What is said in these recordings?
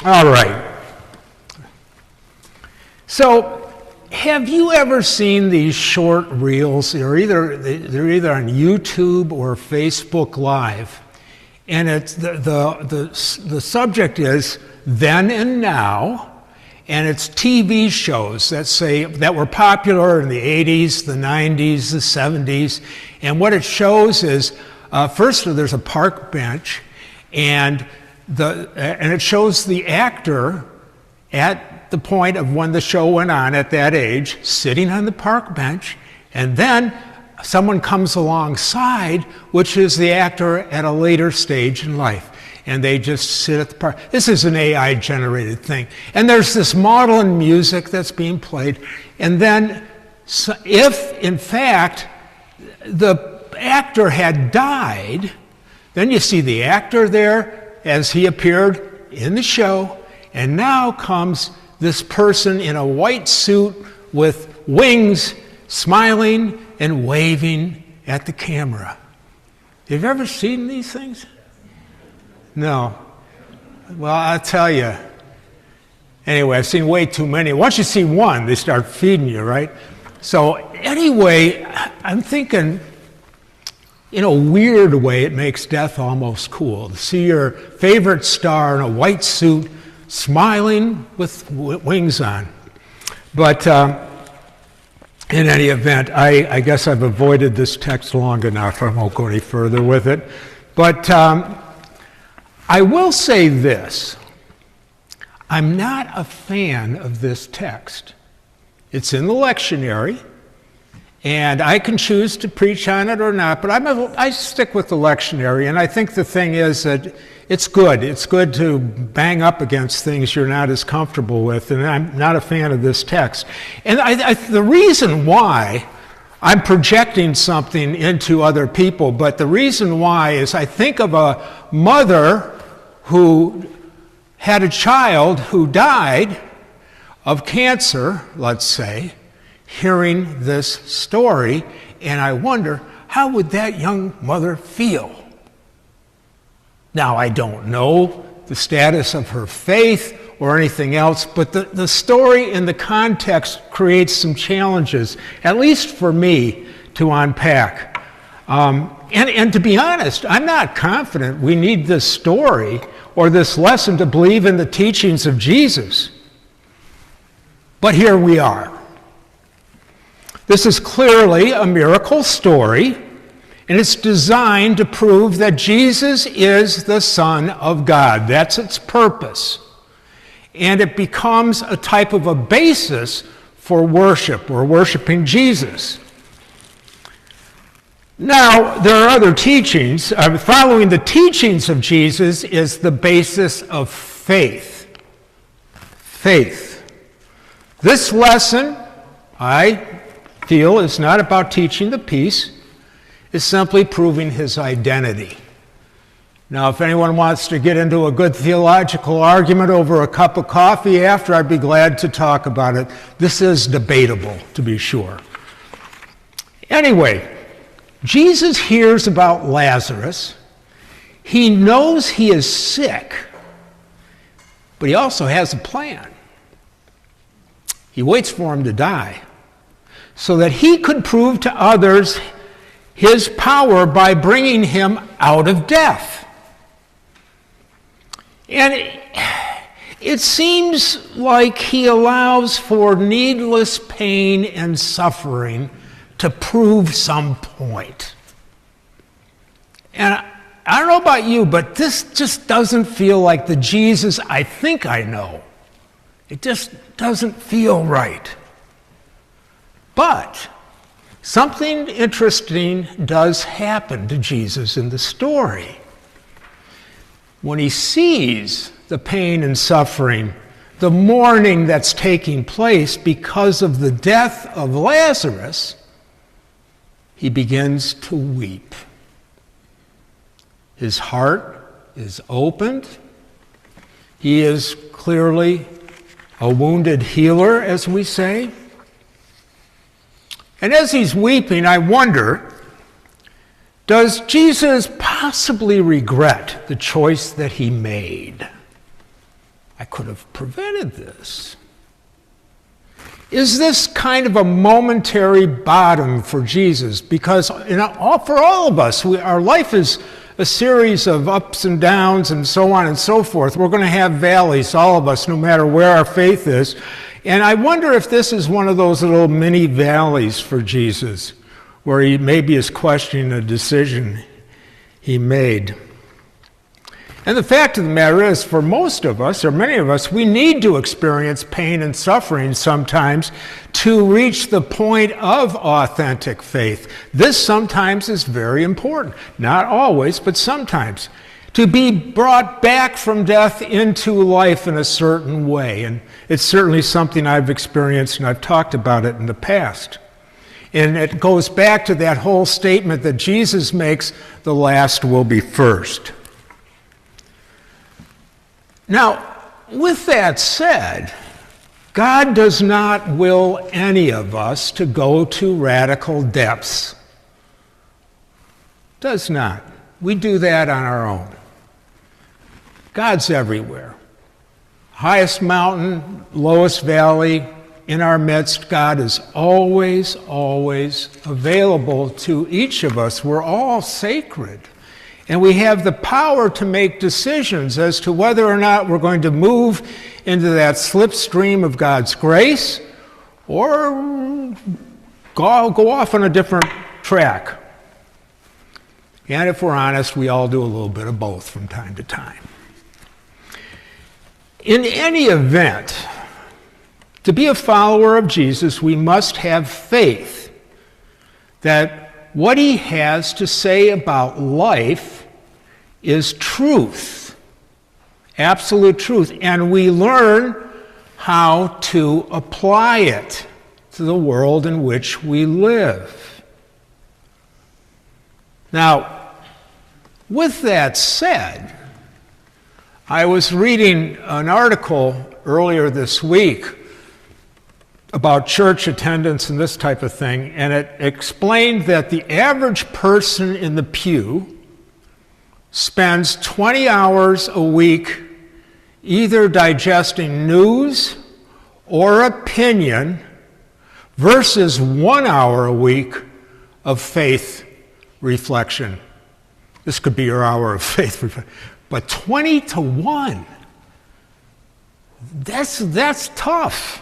All right. So, have you ever seen these short reels? They're either on YouTube or Facebook Live, and it's the subject is then and now, and it's TV shows that were popular in the 80s, the 90s, the 70s, and what it shows is first there's a park bench, and it shows the actor at the point of when the show went on at that age, sitting on the park bench, and then someone comes alongside, which is the actor at a later stage in life, and they just sit at the park. This is an AI-generated thing. And there's this maudlin music that's being played, and then if, in fact, the actor had died, then you see the actor there as he appeared in the show, and now comes this person in a white suit with wings, smiling and waving at the camera. Have you ever seen these things? No. Well, I'll tell you. Anyway, I've seen way too many. Once you see one, they start feeding you, right? So anyway, I'm thinking, in a weird way, it makes death almost cool to see your favorite star in a white suit smiling with wings on. But in any event, I guess I've avoided this text long enough. I won't go any further with it. But I will say this. I'm not a fan of this text. It's in the lectionary, and I can choose to preach on it or not, but I stick with the lectionary, and I think the thing is that it's good. It's good to bang up against things you're not as comfortable with, and I'm not a fan of this text. And the reason why I'm projecting something into other people, but the reason why is I think of a mother who had a child who died of cancer, let's say, hearing this story, and I wonder, how would that young mother feel? Now, I don't know the status of her faith or anything else, but the story in the context creates some challenges, at least for me, to unpack. And to be honest, I'm not confident we need this story or this lesson to believe in the teachings of Jesus. But here we are. This is clearly a miracle story, and it's designed to prove that Jesus is the Son of God. That's its purpose. And it becomes a type of a basis for worship. We're worshiping Jesus. Now, there are other teachings. Following the teachings of Jesus is the basis of faith. Faith. This lesson, I feel, is not about teaching the peace. It's simply proving his identity. Now, if anyone wants to get into a good theological argument over a cup of coffee after, I'd be glad to talk about it. This is debatable, to be sure. Anyway, Jesus hears about Lazarus. He knows he is sick, but he also has a plan. He waits for him to die so that he could prove to others his power by bringing him out of death. And it seems like he allows for needless pain and suffering to prove some point. And I don't know about you, but this just doesn't feel like the Jesus I think I know. It just doesn't feel right. But something interesting does happen to Jesus in the story. When he sees the pain and suffering, the mourning that's taking place because of the death of Lazarus, he begins to weep. His heart is opened. He is clearly a wounded healer, as we say. And as he's weeping, I wonder, does Jesus possibly regret the choice that he made? I could have prevented this. Is this kind of a momentary bottom for Jesus? Because for all of us, our life is a series of ups and downs and so on and so forth. We're going to have valleys, all of us, no matter where our faith is. And I wonder if this is one of those little mini valleys for Jesus, where he maybe is questioning a decision he made. And the fact of the matter is, for most of us, or many of us, we need to experience pain and suffering sometimes to reach the point of authentic faith. This sometimes is very important. Not always, but sometimes. To be brought back from death into life in a certain way. And it's certainly something I've experienced, and I've talked about it in the past. And it goes back to that whole statement that Jesus makes, the last will be first. Now, with that said, God does not will any of us to go to radical depths. Does not. We do that on our own. God's everywhere. Highest mountain, lowest valley, in our midst, God is always, always available to each of us. We're all sacred. And we have the power to make decisions as to whether or not we're going to move into that slipstream of God's grace or go off on a different track. And if we're honest, we all do a little bit of both from time to time. In any event, to be a follower of Jesus, we must have faith that what he has to say about life is truth, absolute truth, and we learn how to apply it to the world in which we live. Now, with that said, I was reading an article earlier this week about church attendance and this type of thing, and it explained that the average person in the pew spends 20 hours a week either digesting news or opinion versus 1 hour a week of faith reflection. This could be your hour of faith reflection. But 20 to 1, that's tough.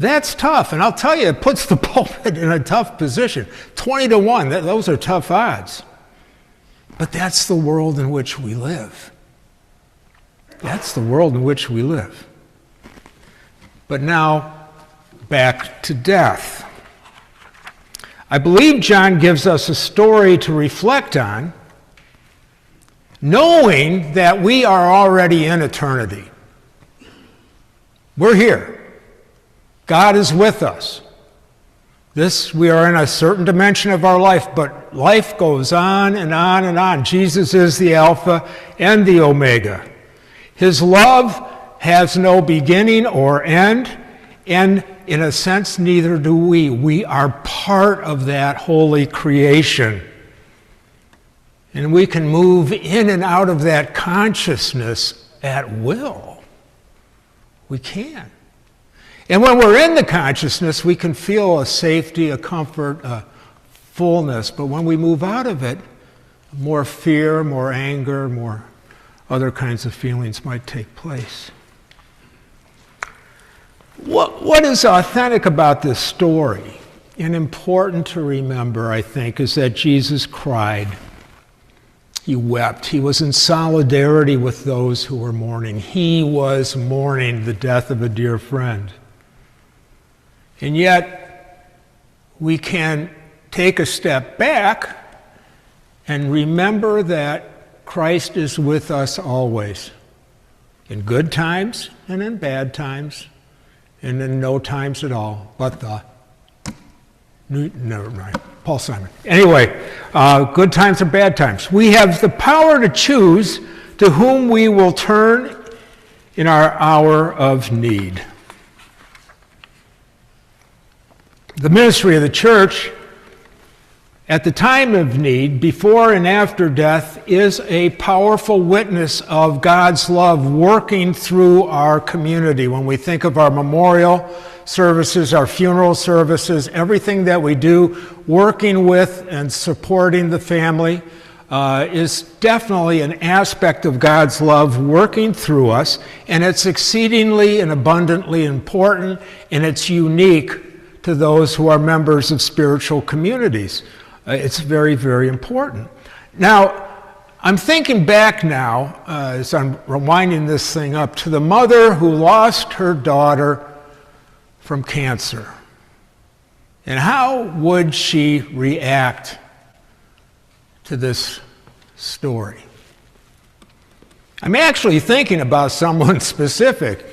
That's tough. And I'll tell you, it puts the pulpit in a tough position. 20 to 1, those are tough odds. But that's the world in which we live. That's the world in which we live. But now, back to death. I believe John gives us a story to reflect on, knowing that we are already in eternity. We're here. God is with us. We are in a certain dimension of our life, but life goes on and on and on. Jesus is the Alpha and the Omega. His love has no beginning or end, and in a sense, neither do we. We are part of that holy creation. And we can move in and out of that consciousness at will. We can. And when we're in the consciousness, we can feel a safety, a comfort, a fullness. But when we move out of it, more fear, more anger, more other kinds of feelings might take place. What is authentic about this story, and important to remember, I think, is that Jesus cried. He wept. He was in solidarity with those who were mourning. He was mourning the death of a dear friend. And yet, we can take a step back and remember that Christ is with us always, in good times and in bad times, and in no times at all, but never mind, Paul Simon. Anyway, good times or bad times. We have the power to choose to whom we will turn in our hour of need. The ministry of the church, at the time of need, before and after death, is a powerful witness of God's love working through our community. When we think of our memorial services, our funeral services, everything that we do, working with and supporting the family, is definitely an aspect of God's love working through us, and it's exceedingly and abundantly important, and it's unique to those who are members of spiritual communities. It's very, very important. Now, I'm thinking back now, as I'm rewinding this thing up, to the mother who lost her daughter from cancer. And how would she react to this story? I'm actually thinking about someone specific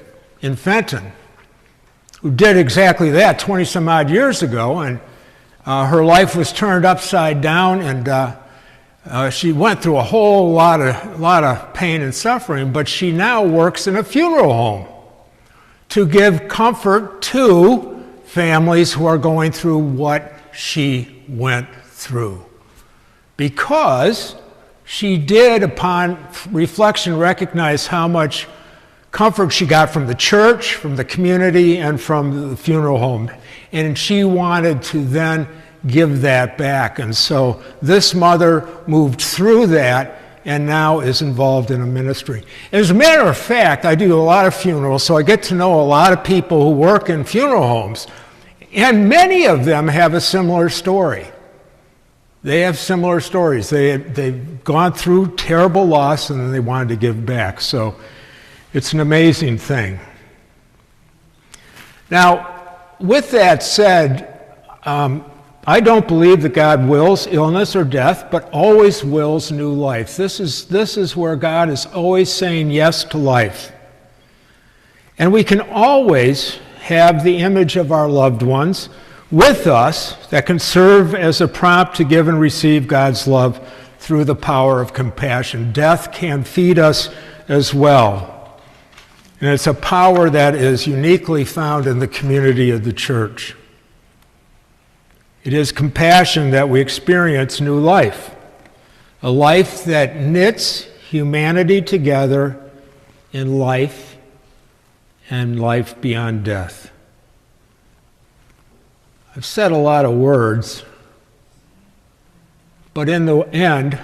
in Fenton who did exactly that 20 some odd years ago, and her life was turned upside down, and she went through a whole lot of pain and suffering, but she now works in a funeral home to give comfort to families who are going through what she went through. Because she did, upon reflection, recognize how much comfort she got from the church, from the community, and from the funeral home. And she wanted to then give that back. And so this mother moved through that and now is involved in a ministry. As a matter of fact, I do a lot of funerals, so I get to know a lot of people who work in funeral homes, and many of them have a similar story. They have similar stories. They've gone through terrible loss, and then they wanted to give back. So it's an amazing thing. Now, with that said, I don't believe that God wills illness or death, but always wills new life. This is where God is always saying yes to life. And we can always have the image of our loved ones with us that can serve as a prompt to give and receive God's love through the power of compassion. Death can feed us as well. And it's a power that is uniquely found in the community of the church. It is compassion that we experience new life, a life that knits humanity together in life and life beyond death. I've said a lot of words, but in the end,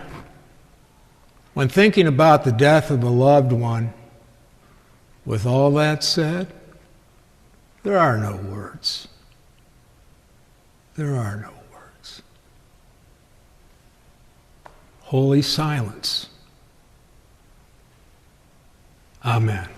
when thinking about the death of a loved one, with all that said, there are no words. There are no words. Holy silence. Amen.